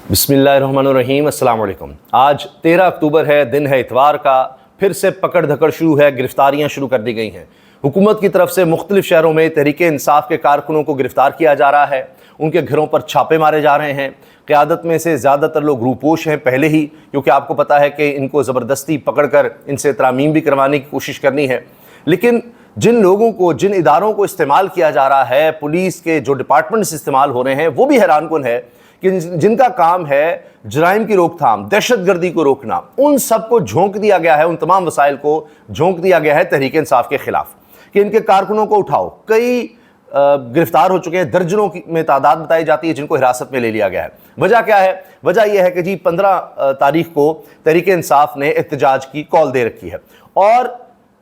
बिस्मिल्लाहिर्रहमानिर्रहीम, अस्सलाम वालेकुम। आज 13 अक्टूबर है, दिन है इतवार का। फिर से पकड़ धकड़ शुरू है, गिरफ्तारियां शुरू कर दी गई हैं। हुकूमत की तरफ से मुख्तलिफ शहरों में तहरीके इंसाफ के कारकुनों को गिरफ्तार किया जा रहा है, उनके घरों पर छापे मारे जा रहे हैं। क़यादत में से ज़्यादातर लोग रूपोश हैं पहले ही, क्योंकि आपको पता है कि इनको ज़बरदस्ती पकड़ कर इनसे तरामीम भी करवाने की कोशिश करनी है। लेकिन जिन लोगों को, जिन इदारों को इस्तेमाल किया जा रहा है, पुलिस के जो डिपार्टमेंट्स इस्तेमाल हो रहे हैं, वो भी हैरानकुन है कि जिनका काम है जराइम की रोकथाम, दहशतगर्दी को रोकना, उन सबको झोंक दिया गया है, उन तमाम वसाइल को झोंक दिया गया है तहरीक इंसाफ के खिलाफ कि इनके कारकुनों को उठाओ। कई गिरफ्तार हो चुके हैं, दर्जनों में तादाद बताई जाती है जिनको हिरासत में ले लिया गया है। वजह क्या है? वजह यह है कि जी 15 तारीख को तहरीक इंसाफ ने एहतजाज की कॉल दे रखी है। और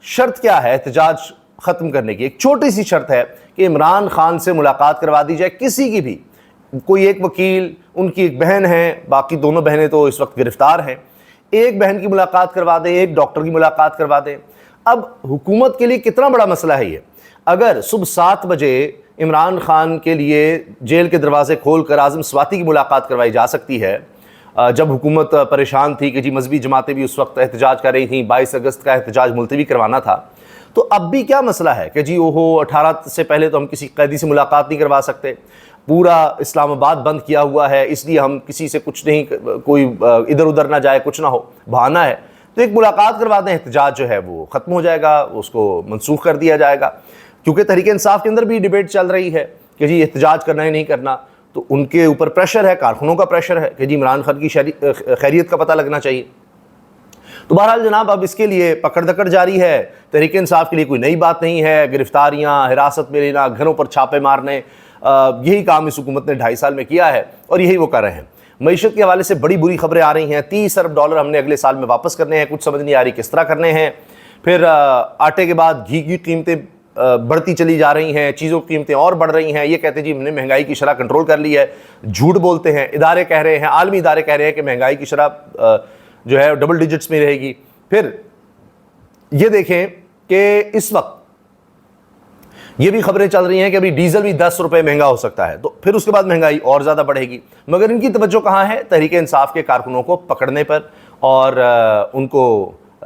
शर्त क्या है एहतजाज ख़त्म करने की? एक छोटी सी शर्त है कि इमरान खान से मुलाकात करवा दी जाए, किसी की भी। कोई एक वकील, उनकी एक बहन है, बाकी दोनों बहनें तो इस वक्त गिरफ्तार हैं। एक बहन की मुलाकात करवा दें, एक डॉक्टर की मुलाकात करवा दें। अब हुकूमत के लिए कितना बड़ा मसला है ये। अगर सुबह 7 बजे इमरान खान के लिए जेल के दरवाजे खोलकर आज़म स्वाति की मुलाकात करवाई जा सकती है, जब हुकूमत परेशान थी कि जी मजहबी जमातें भी उस वक्त एहतजाज कर रही थी, 22 अगस्त का एहतजाज मुलतवी करवाना था, तो अब भी क्या मसला है कि जी ओहो 18 से पहले तो हम किसी कैदी से मुलाकात नहीं करवा सकते, पूरा इस्लामाबाद बंद किया हुआ है, इसलिए हम किसी से कुछ नहीं, कोई इधर उधर ना जाए, कुछ ना हो, बहाना है। तो एक मुलाकात करवा दें, एहतजाज जो है वो ख़त्म हो जाएगा, उसको मनसूख कर दिया जाएगा। क्योंकि तहरीक इंसाफ के अंदर भी डिबेट चल रही है कि जी एहतजाज करना है नहीं करना, तो उनके ऊपर प्रेशर है, कारकुनों का प्रेशर है कि जी इमरान खान की खैरियत का पता लगना चाहिए। तो बहरहाल जनाब, अब इसके लिए पकड़ धकड़ जारी है। तहरीक इंसाफ के लिए कोई नई बात नहीं है। गिरफ्तारियाँ, हिरासत में लेना, घरों पर छापे मारने, यही काम इस हुकूमत ने 2.5 साल में किया है और यही वो कर रहे हैं। मईशत के हवाले से बड़ी बुरी खबरें आ रही हैं। $30 अरब हमने अगले साल में वापस करने हैं, कुछ समझ नहीं आ रही किस तरह करने हैं। फिर आटे के बाद घी की कीमतें बढ़ती चली जा रही हैं, चीज़ों की कीमतें और बढ़ रही हैं। ये कहते हैं जी हमने महंगाई की शरह कंट्रोल कर ली है, झूठ बोलते हैं। इदारे कह रहे हैं, आलमी इदारे कह रहे हैं कि महंगाई की शरह जो है डबल डिजिट्स में रहेगी। फिर ये देखें कि इस वक्त ये भी खबरें चल रही हैं कि अभी डीजल भी 10 रुपये महंगा हो सकता है, तो फिर उसके बाद महंगाई और ज़्यादा बढ़ेगी। मगर इनकी तवज्जो कहाँ है? तहरीक इंसाफ के कारकुनों को पकड़ने पर और उनको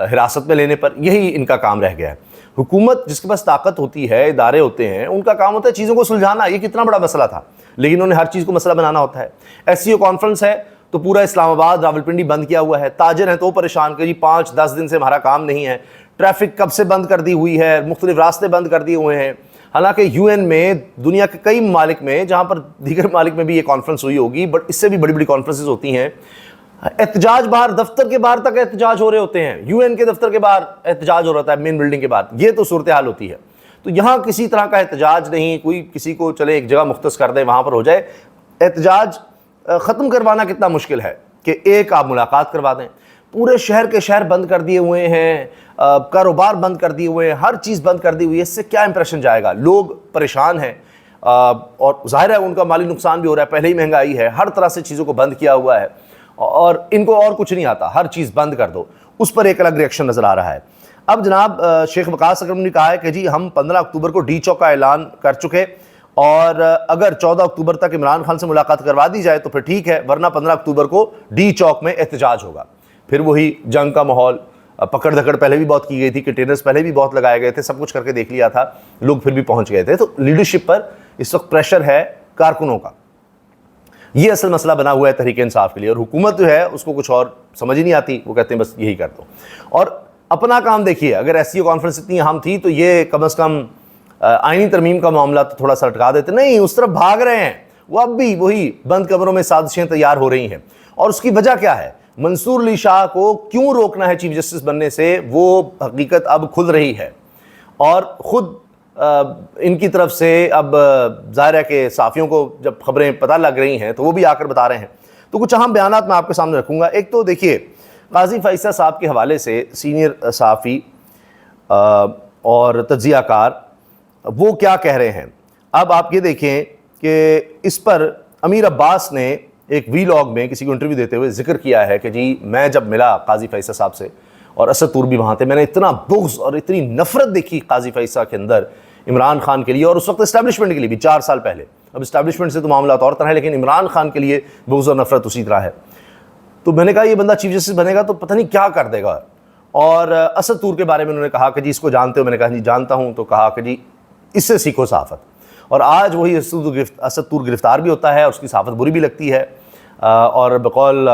हिरासत में लेने पर। यही इनका काम रह गया है। हुकूमत जिसके पास ताकत होती है, इदारे होते हैं, उनका काम होता है चीज़ों को सुलझाना। ये कितना बड़ा मसला था, लेकिन उन्हें हर चीज़ को मसला बनाना होता है। SCO कॉन्फ्रेंस है तो पूरा इस्लामाबाद, रावलपिंडी बंद किया हुआ है। ताजिर हैं तो परेशान कि जी 5-10 दिन से हमारा काम नहीं है। ट्रैफिक कब से बंद कर दी हुई है, मुख्तलिफ रास्ते बंद कर दिए हुए हैं। हालांकि UN में, दुनिया के कई ममालिक में, जहाँ पर दीगर ममालिक में भी ये कॉन्फ्रेंस हुई होगी, बट इससे भी बड़ी बड़ी कॉन्फ्रेंसेज होती हैं। एहतजाज बाहर, दफ्तर के बाहर तक एहतजाज हो रहे होते हैं। UN के दफ्तर के बाहर एहतजाज हो रहा था, मेन बिल्डिंग के बाहर। ये तो सूरत हाल होती है। तो यहाँ किसी तरह का एहतजाज नहीं, कोई किसी को चले एक जगह मुख्तस कर दे, वहाँ पर हो जाए। एहतजाज ख़त्म करवाना कितना मुश्किल है कि एक आप मुलाकात करवा दें। पूरे शहर के शहर बंद कर दिए हुए हैं, कारोबार बंद कर दिए हुए हैं, हर चीज़ बंद कर दी हुई है। इससे क्या इंप्रेशन जाएगा? लोग परेशान हैं और जाहिर है उनका माली नुकसान भी हो रहा है। पहले ही महंगाई है, हर तरह से चीज़ों को बंद किया हुआ है और इनको और कुछ नहीं आता, हर चीज़ बंद कर दो। उस पर एक अलग रिएक्शन नज़र आ रहा है। अब जनाब शेख वकास अकरम ने कहा है कि जी हम 15 अक्टूबर को डी चौक का ऐलान कर चुके और अगर 14 अक्टूबर तक इमरान खान से मुलाकात करवा दी जाए तो फिर ठीक है, वरना 15 अक्टूबर को डी चौक में एहतजाज होगा। फिर वही जंग का माहौल, पकड़ धकड़ पहले भी बहुत की गई थी, कंटेनर्स पहले भी बहुत लगाए गए थे, सब कुछ करके देख लिया था, लोग फिर भी पहुंच गए थे। तो लीडरशिप पर इस वक्त प्रेशर है कारकुनों का। ये असल मसला बना हुआ है तहरीक इंसाफ के लिए। और हुकूमत जो है उसको कुछ और समझ ही नहीं आती, वो कहते हैं बस यही कर दो। और अपना काम देखिए, अगर SCO कॉन्फ्रेंस इतनी अहम थी तो ये कम से कम आईनी तरमीम का मामला तो थोड़ा सा अटका देते। नहीं, उस तरफ भाग रहे हैं। वो अब भी वही बंद कमरों में साजिशें तैयार हो रही हैं। और उसकी वजह क्या है? मंसूर अली शाह को क्यों रोकना है चीफ जस्टिस बनने से, वो हकीकत अब खुल रही है। और ख़ुद इनकी तरफ से अब ज़ाहिर है कि साफ़ियों को जब खबरें पता लग रही हैं तो वो भी आकर बता रहे हैं। तो कुछ अहम बयानात मैं आपके सामने रखूँगा। एक तो देखिए, काजी फैसल साहब के हवाले से सीनियर सहाफ़ी और तज्ज़ियाकार वो क्या कह रहे हैं। अब आप ये देखें कि इस पर अमीर अब्बास ने एक वीलॉग में किसी को इंटरव्यू देते हुए जिक्र किया है कि जी मैं जब मिला काजी फैसल साहब से, और असद तूर भी वहाँ थे, मैंने इतना बुग़्ज़ और इतनी नफ़रत देखी काजी फैसल के अंदर इमरान खान के लिए और उस वक्त इस्टेब्लिशमेंट के लिए भी 4 साल पहले। अब इस्टेब्लिशमेंट से तो मामला और तरह है, लेकिन इमरान खान के लिए बुग़्ज़ और नफ़रत उसी तरह है। तो मैंने कहा ये बंदा चीफ जस्टिस बनेगा तो पता नहीं क्या कर देगा। और असद तूर के बारे में उन्होंने कहा कि जी इसको जानते हो, मैंने कहा जी जानता हूँ। तो कहा कि जी इससे सीखो सहाफ़त। और आज वही असद तूर गिरफ़्तार भी होता है और उसकी सहाफ़त बुरी भी लगती है। और बकौल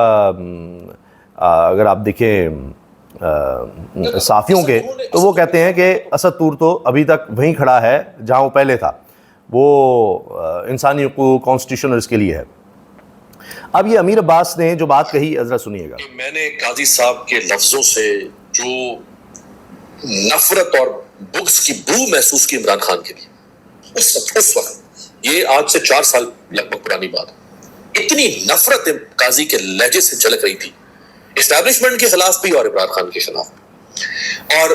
अगर आप देखें साफ़ियों के, तो वो कहते हैं कि असद तूर तो अभी तक वहीं खड़ा है जहाँ वो पहले था, वो इंसानी हकूक़ कॉन्स्टिट्यूशन इसके लिए है। अब ये अमीर अब्बास ने जो बात कही जरा सुनिएगा। मैंने काजी साहब के लफ्जों से जो नफरत और बुग़्ज़ की बू महसूस की इमरान खान के लिए, उस वक्त, ये आज से 4 साल लगभग पुरानी बात, इतनी नफरत काजी के लहजे से झलक रही थी, एस्टैब्लिशमेंट के खिलाफ भी और इमरान खान के खिलाफ भी। और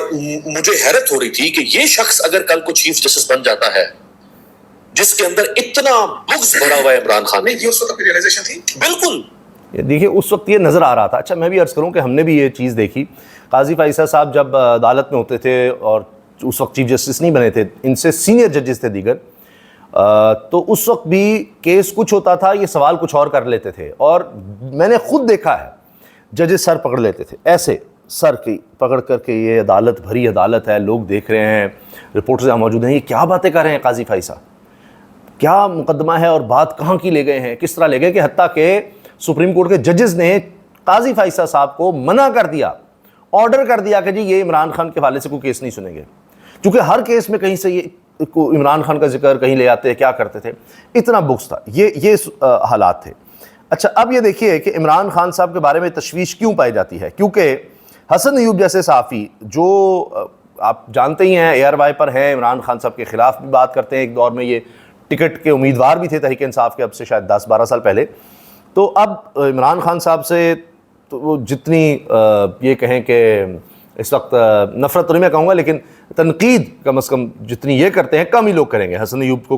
मुझे हैरत हो रही थी कि ये शख्स अगर कल को चीफ जस्टिस बन जाता है, जिसके अंदर इतना बुग़्ज़ भरा हुआ है इमरान खान ने, ये उस वक्त रियलाइजेशन थी। बिल्कुल, ये देखिए उस वक्त ये नज़र आ रहा था। अच्छा, मैं भी अर्ज़ करूं कि हमने भी ये चीज़ देखी। काजी फ़ैसल साहब जब अदालत में होते थे और उस वक्त चीफ जस्टिस नहीं बने थे, इनसे सीनियर जजेस थे दीगर, तो उस वक्त भी केस कुछ होता था, ये सवाल कुछ और कर लेते थे। और मैंने खुद देखा है जजेस सर पकड़ लेते थे, ऐसे सर की पकड़ करके, ये अदालत भरी अदालत है, लोग देख रहे हैं, रिपोर्टर्स यहाँ मौजूद हैं, ये क्या बातें कर रहे हैं काजी फ़ैसल, क्या मुकदमा है और बात कहाँ की ले गए हैं, किस तरह ले गए कि हत्ता के सुप्रीम कोर्ट के जजेस ने काजी फ़ैसल साहब को मना कर दिया, ऑर्डर कर दिया कि जी ये इमरान खान के हवाले से कोई केस नहीं सुनेंगे, क्योंकि हर केस में कहीं से ये इमरान खान का जिक्र कहीं ले आते हैं, क्या करते थे, इतना बुग़्ज़ था। ये हालात थे। अच्छा, अब ये देखिए कि इमरान खान साहब के बारे में तशवीश क्यों पाई जाती है, क्योंकि हसन अयूब जैसे सहाफ़ी जो आप जानते ही हैं एयर वाइपर हैं, इमरान खान साहब के ख़िलाफ़ भी बात करते हैं, एक दौर में ये टिकट के उम्मीदवार भी थे तहरीक इंसाफ के, अब से शायद 10-12 साल पहले। तो अब इमरान खान साहब से तो वो जितनी ये कहें कि इस वक्त नफ़रत तो नहीं मैं कहूँगा, लेकिन तनकीद कम अज़ कम जितनी ये करते हैं कम ही लोग करेंगे। हसन अयूब को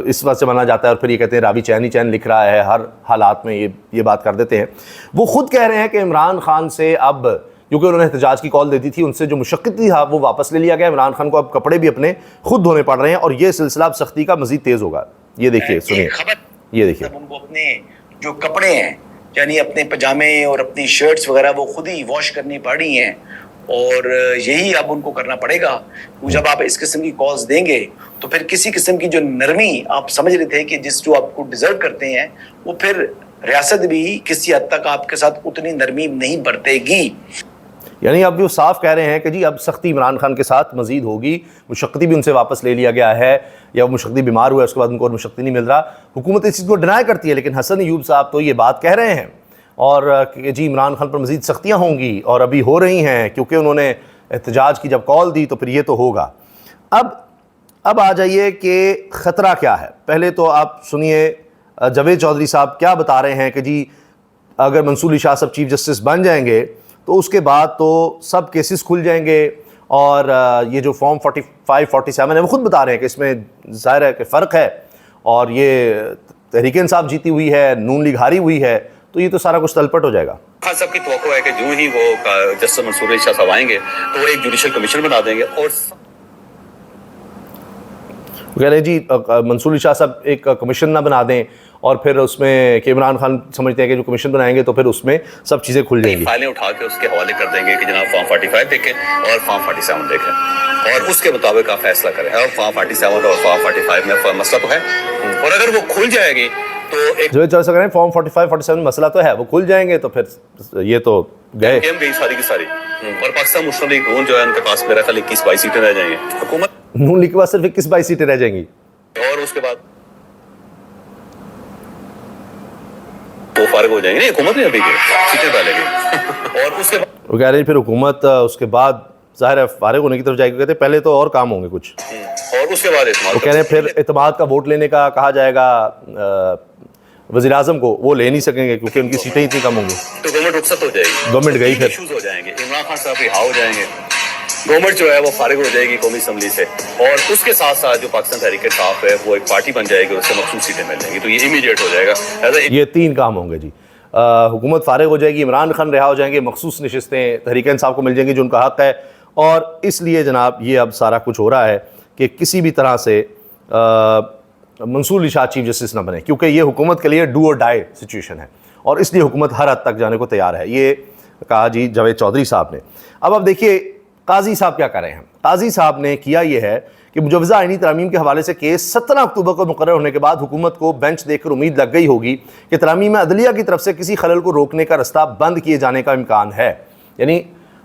इस वजह से माना जाता है, और फिर ये कहते हैं रावी चैन ही चैन लिख रहा है, हर हालात में ये बात कर देते हैं। वो ख़ुद कह रहे हैं कि इमरान खान से अब, क्योंकि उन्होंने एहतजाज की कॉल दे दी थी, उनसे जो मुशक्क़त था वो वापस ले लिया गया। इमरान खान को अब कपड़े भी अपने खुद धोने पड़ रहे हैं, और ये सिलसिला अब सख्ती का मज़ीद तेज़ होगा। ये देखिए, सुनिए, ये देखिए। उनको अपने जो कपड़े हैं, यानी अपने पजामे और अपनी शर्ट्स वगैरह, वो खुद ही वॉश करनी पड़ रही हैं, और यही अब उनको करना पड़ेगा। जब आप इस किस्म की कॉल्स देंगे तो फिर किसी किस्म की जो नरमी आप समझ रहे थे कि जो आपको डिजर्व करते हैं, वो फिर रियासत भी किसी हद तक आपके साथ उतनी नरमी नहीं बरतेगी। यानी अब वो साफ कह रहे हैं कि जी अब सख्ती इमरान खान के साथ मजीद होगी। मुशक्क़ती भी उनसे वापस ले लिया गया है, या वो मुशक्क़ती बीमार हुआ है उसके बाद उनको और मुशक्क़ती नहीं मिल रहा। हुकूमत इस चीज़ को डिनाई करती है, लेकिन हसन अयूब साहब तो ये बात कह रहे हैं, और कि जी इमरान खान पर मज़ीद सख्तियाँ होंगी, और अभी हो रही हैं, क्योंकि उन्होंने एहतजाज की जब कॉल दी तो फिर ये तो होगा। अब आ जाइए कि ख़तरा क्या है। पहले तो आप सुनिए जावेद चौधरी साहब क्या बता रहे हैं कि जी अगर मंसूर अली शाह साहब चीफ जस्टिस बन जाएंगे तो उसके बाद तो सब केसेस खुल जाएंगे, और ये जो फॉर्म 45-47 है, वो खुद बता रहे हैं कि इसमें ज़ाहिर है कि फ़र्क है, और ये तहरीक इंसाफ जीती हुई है, नून लीग हारी हुई है, तो ये तो सारा कुछ तलपट हो जाएगा। खान साहब की तवक्को है कि जो ही वो जस्टिस मंसूर अली शाह साहब आएंगे तो वो एक जुडिशल कमीशन बना देंगे, और कह रहे जी मंसूर अली शाह साहब एक कमीशन ना बना दें, और फिर उसमें कि इमरान खान समझते हैं कि जो कमीशन बनाएंगे तो फिर उसमें सब चीज़ें खुल जाएंगी। फाइलें उठा के उसके हवाले कर देंगे कि जनाब फॉर्म 45 देखें और फॉर्म 47 देखें, और उसके मुताबिक आप फैसला करें। और फॉर्म 47 और फॉर्म 45 में मसला तो है, और अगर वो खुल जाएगी तो एक जो चल सक रहे हैं फॉर्म 45-47 मसला तो है, वो खुल जाएंगे तो फिर ये तो गए गेम गई सारी की सारी। और पाकिस्तान मुस्लिम लीग नून जो है उनके पास मेरा ख्याल 21-22 सीटें रह जाएंगी। हुकूमत नून लीग के पास सिर्फ 21-22 सीटें रह जाएंगी, और उसके बाद वो फारिग हो जाएंगे। नहीं, हुकूमत नहीं अभी सीटें डालेगी और उसके बाद वो कह रहे हैं फिर हुकूमत उसके बाद ज़ाहिर है फारिग होने की तरफ जाएगी। कहते हैं पहले तो और काम होंगे कुछ, और उसके बाद वो कह रहे हैं फिर एतमाद का वोट लेने का कहा जाएगा वज़ीर आज़म को, वो ले नहीं सकेंगे क्योंकि उनकी सीटें इतनी कम होंगी, तो गवर्नमेंट रुखसत हो जाएगी, गवर्नमेंट गई, फिर इश्यूज हो जाएंगे, इमरान खान साहब रिहा हो जाएंगे, गवर्नमेंट जो है वो फारिग हो जाएगी कौमी असम्बली से, और उसके साथ साथ जो पाकिस्तान तहरीक इंसाफ है वो एक पार्टी बन जाएगी, उससे मखसूस सीटें मिल जाएंगी। तो ये इमीडिएट हो जाएगा। ये 3 काम होंगे जी। हुकूमत फारिग हो जाएगी, इमरान खान रिहा हो जाएंगे, मखसूस नशिस्तें तहरीक इंसाफ को मिल जाएंगी जो उनका हक़ है। और इसलिए जनाब ये अब सारा कुछ हो रहा है कि किसी भी तरह से मंसूर अली शाह चीफ जस्टिस ना बने, क्योंकि ये हुकूमत के लिए डू और डाई सिचुएशन है और इसलिए हुकूमत हर हद तक जाने को तैयार है, ये कहा जी जावेद चौधरी साहब ने। अब देखिए काजी साहब क्या कर रहे हैं। काजी साहब ने किया ये है कि मुजवज़ा आईनी तरामीम के हवाले से केस 17 अक्टूबर को मुकर्रर होने के बाद हुकूमत को बेंच देखकर उम्मीद लग गई होगी कि तरामीम में अदलिया की तरफ से किसी खलल को रोकने का रास्ता बंद किए जाने का इम्कान है। यानी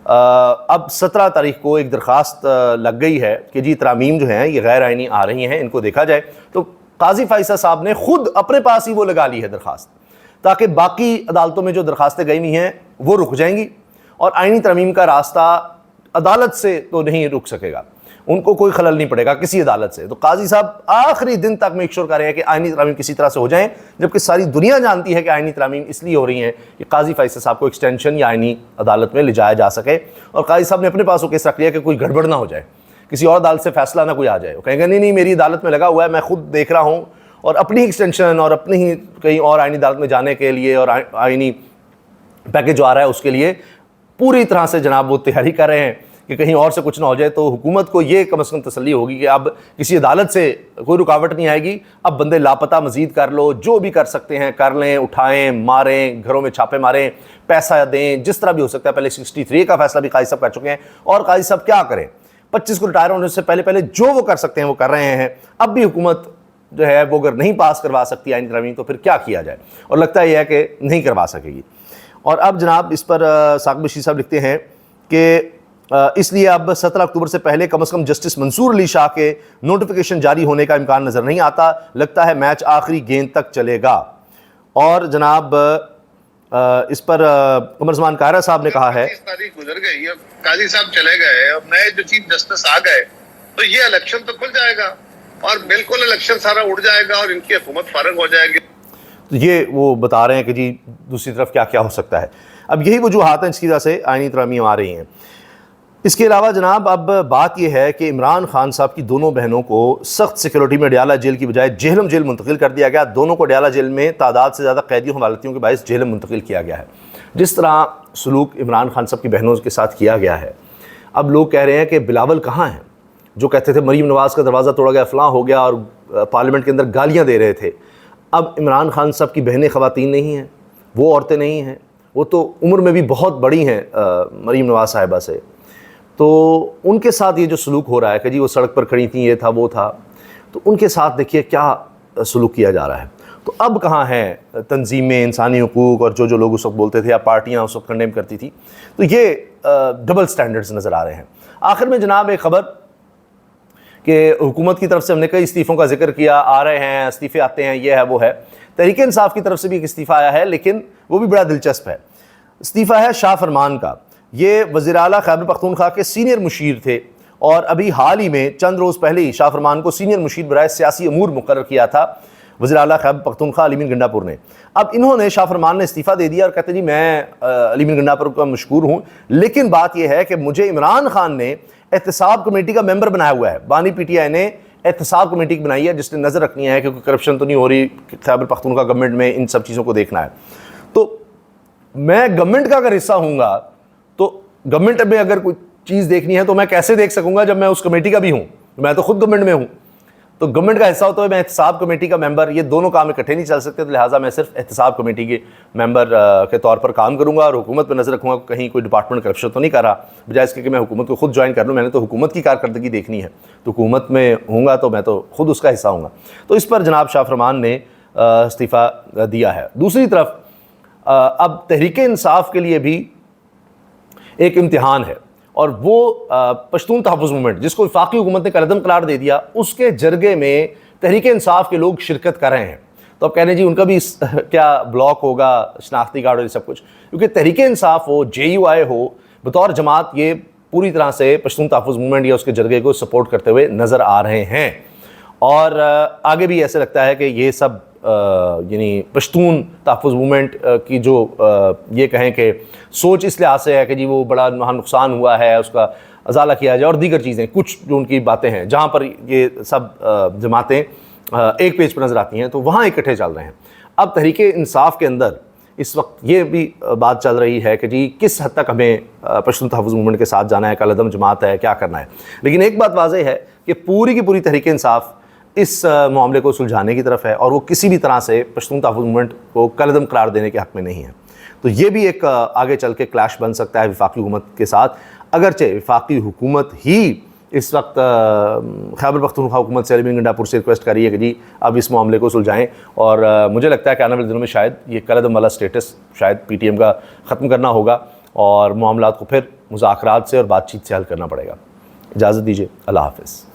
अब 17 तारीख को एक दरख्वास्त लग गई है कि जी तरामीम जो हैं ये गैर आईनी आ रही हैं, इनको देखा जाए। तो काजी फाइसा साहब ने खुद अपने पास ही वो लगा ली है दरख्वास्त, ताकि बाकी अदालतों में जो दरख्वास्तें गई हुई हैं वो रुक जाएंगी और आईनी तरमीम का रास्ता अदालत से तो नहीं रुक सकेगा, उनको कोई खलल नहीं पड़ेगा किसी अदालत से। तो काजी साहब आखिरी दिन तक मेक श्योर कर रहे हैं कि आईनी तरामीम किसी तरह से हो जाएं, जबकि सारी दुनिया जानती है कि आईनी तरामीम इसलिए हो रही हैं कि काजी फैसल साहब को एक्सटेंशन या आईनी अदालत में ले जाया जा सके। और काजी साहब ने अपने पास वो केस रख लिया कि कोई गड़बड़ ना हो जाए, किसी और अदालत से फैसला ना कोई आ जाए। वो कहेंगे नहीं नहीं मेरी अदालत में लगा हुआ है, मैं खुद देख रहा हूँ, और अपनी एक्सटेंशन और अपनी ही कहीं और आईनी अदालत में जाने के लिए और आईनी पैकेज जो आ रहा है उसके लिए पूरी तरह से जनाब वो तैयारी कर रहे हैं कि कहीं और से कुछ ना हो जाए। तो हुकूमत को ये कम से कम तसल्ली होगी कि अब किसी अदालत से कोई रुकावट नहीं आएगी, अब बंदे लापता मजीद कर लो, जो भी कर सकते हैं कर लें, उठाएं, मारें, घरों में छापे मारें, पैसा दें, जिस तरह भी हो सकता है। पहले 63 का फैसला भी काजी साहब कर चुके हैं और काजी साहब क्या करें, 25 को रिटायर होने से पहले पहले जो वो कर सकते हैं वो कर रहे हैं। अब भी हुकूमत जो है वो अगर नहीं पास करवा सकती आईनी तरमीम तो फिर क्या किया जाए, और लगता है यह है कि नहीं करवा सकेगी। और अब जनाब इस पर साकिब बशीर साहब लिखते हैं कि इसलिए अब 17 अक्टूबर से पहले कम से कम जस्टिस मंसूर अली शाह के नोटिफिकेशन जारी होने का इम्कान नज़र नहीं आता, लगता है मैच आखिरी गेंद तक चलेगा। और जनाब इस पर कमर ज़मान कायरा साहब ने कहा है तारीख गुजर गई, अब काजी साहब चले गए, अब नए जो चीफ जस्टिस आ गए तो ये इलेक्शन तो खुल जाएगा और बिल्कुल इलेक्शन सारा उड़ जाएगा और इनकी हुकूमत फारग हो जाएगी। तो ये वो बता रहे हैं कि जी दूसरी तरफ क्या क्या हो सकता है। अब यही वजूहात हैं जिसकी वजह से आईनी तरमीम आ रही हैं। इसके अलावा जनाब अब बात यह है कि इमरान खान साहब की दोनों बहनों को सख्त सिक्योरिटी में डयाला जेल की बजाय जेहलम जेल मुंतकिल कर दिया गया। दोनों को डयाला जेल में तादाद से ज़्यादा कैदियों हवालतियों के बायस जेहलम मुंतकिल किया गया है। जिस तरह सलूक इमरान खान साहब की बहनों के साथ किया गया है, अब लोग कह रहे हैं कि बिलावल कहाँ हैं, जो कहते थे मरीम नवाज़ का दरवाज़ा तोड़ा गया, फलां हो गया, और पार्लियामेंट के अंदर गालियाँ दे रहे थे। अब इमरान खान साहब की बहनें ख़वातीन नहीं हैं, वो औरतें नहीं हैं, वो तो उम्र में भी बहुत बड़ी हैं मरीम नवाज़ साहिबा से। तो उनके साथ ये जो सलूक हो रहा है कि जी वो सड़क पर खड़ी थी, ये था वो था, तो उनके साथ देखिए क्या सलूक किया जा रहा है। तो अब कहाँ हैं तंजीमें, इंसानी हुकूक और जो लोग उस वक्त बोलते थे या पार्टियाँ उस वक्त कंडेम करती थी। तो ये डबल स्टैंडर्ड्स नज़र आ रहे हैं। आखिर में जनाब एक ख़बर कि हुकूमत की तरफ से हमने कई इस्तीफ़ों का जिक्र किया, आ रहे हैं इस्तीफ़े आते हैं, ये है वो है। तहरीक इंसाफ की तरफ से भी एक इस्तीफ़ा आया है, लेकिन वो भी बड़ा दिलचस्प है। इस्तीफ़ा है शाह फरमान का। ये वज़ीर आला खैबर पख्तूनख्वा के सीनियर मुशीर थे और अभी हाल ही में चंद रोज़ पहले ही शाह फरमान को सीनियर मुशीर बराए सियासी अमूर मुकर्रर किया था वज़ीर आला खैबर पख्तूनख्वा अली मीर गंडापुर ने। अब इन्होंने शाह फरमान ने इस्तीफ़ा दे दिया और कहते जी मैं अली मीर गंडापुर का मशकूर हूँ, लेकिन बात यह है कि मुझे इमरान खान ने एहतसाब कमेटी का मेंबर बनाया हुआ है। बानी PTI ने एहतसाब कमेटी बनाई है जिसने नज़र रखनी है क्योंकि करप्शन तो नहीं हो रही खैबर पख्तूनख्वा गवर्नमेंट में, इन सब चीज़ों को देखना है। तो मैं गवर्नमेंट का अगर हिस्सा हूँगा तो गवर्नमेंट में अगर कोई चीज़ देखनी है तो मैं कैसे देख सकूंगा जब मैं उस कमेटी का भी हूँ, मैं तो खुद गवर्नमेंट में हूँ। तो गवर्नमेंट का हिस्सा होता है मैं एहतसाब कमेटी का मेंबर, ये दोनों काम इकट्ठे नहीं चल सकते। तो लिहाजा मैं सिर्फ एहतसाब कमेटी के मेंबर के तौर पर काम करूँगा और हुकूमत पर नज़र रखूँगा कहीं कोई डिपार्टमेंट करप्शन तो नहीं कर रहा, बजाय इसके कि मैं हुकूमत को खुद ज्वाइन कर लूँ। मैंने तो हुकूमत की कारकर्दगी देखनी है, तो हुकूमत में हूँगा तो मैं तो खुद उसका हिस्सा हूँगा। तो इस पर जनाब शाह फरमान ने इस्तीफ़ा दिया है। दूसरी तरफ अब तहरीक इंसाफ के लिए भी एक इम्तिहान है और वो पश्तून तहफ़्फ़ुज़ मूवमेंट जिसको वफाकी हुकूमत ने कलअदम करार दे दिया, उसके जरगे में तहरीक इंसाफ के लोग शिरकत कर रहे हैं। तो अब कहने जी उनका भी क्या ब्लॉक होगा, शनाख्ती कार्ड और सब कुछ, क्योंकि तहरीक इंसाफ हो, JUI हो, बतौर जमात ये पूरी तरह से पश्तून तहफ़्फ़ुज़ मूवमेंट या उसके जरगे को सपोर्ट करते हुए नज़र आ रहे हैं। और आगे भी ऐसे लगता है कि ये सब यानी पश्तून तहफ़्फ़ुज़ मूवमेंट की जो ये कहें कि सोच इस लिहाज से है कि जी वो बड़ा वहाँ नुकसान हुआ है, उसका अजाला किया जाए और दीगर चीज़ें, कुछ जो उनकी बातें हैं जहाँ पर ये सब जमातें एक पेज पर नज़र आती हैं, तो वहाँ इकट्ठे चल रहे हैं। अब तहरीक इंसाफ के अंदर इस वक्त ये भी बात चल रही है कि जी किस हद तक हमें पश्तून तहफ़्फ़ुज़ मूवमेंट के साथ जाना है, कलअदम जमात है, क्या करना है। लेकिन एक बात वाज़ेह है कि पूरी की पूरी तहरीक इंसाफ इस मामले को सुलझाने की तरफ है और वो किसी भी तरह से पश्तून तहफ़्फ़ुज़ मूवमेंट को कलअदम करार देने के हक़ में नहीं है। तो ये भी एक आगे चल के क्लैश बन सकता है वफाकी हुकूमत के साथ, अगरचे वफाकी हुकूमत ही इस वक्त खैबर पख्तूनख्वा हुकूमत से अली गंडापुर से रिक्वेस्ट करी है कि जी अब इस मामले को सुलझाएँ। और मुझे लगता है कि आने वाले दिनों में शायद ये कलअदम वाला स्टेटस शायद PTM का ख़त्म करना होगा और मामलात को फिर मुज़ाकरात से और बातचीत से हल करना पड़ेगा। इजाज़त दीजिए, अल्लाह हाफ़िज़।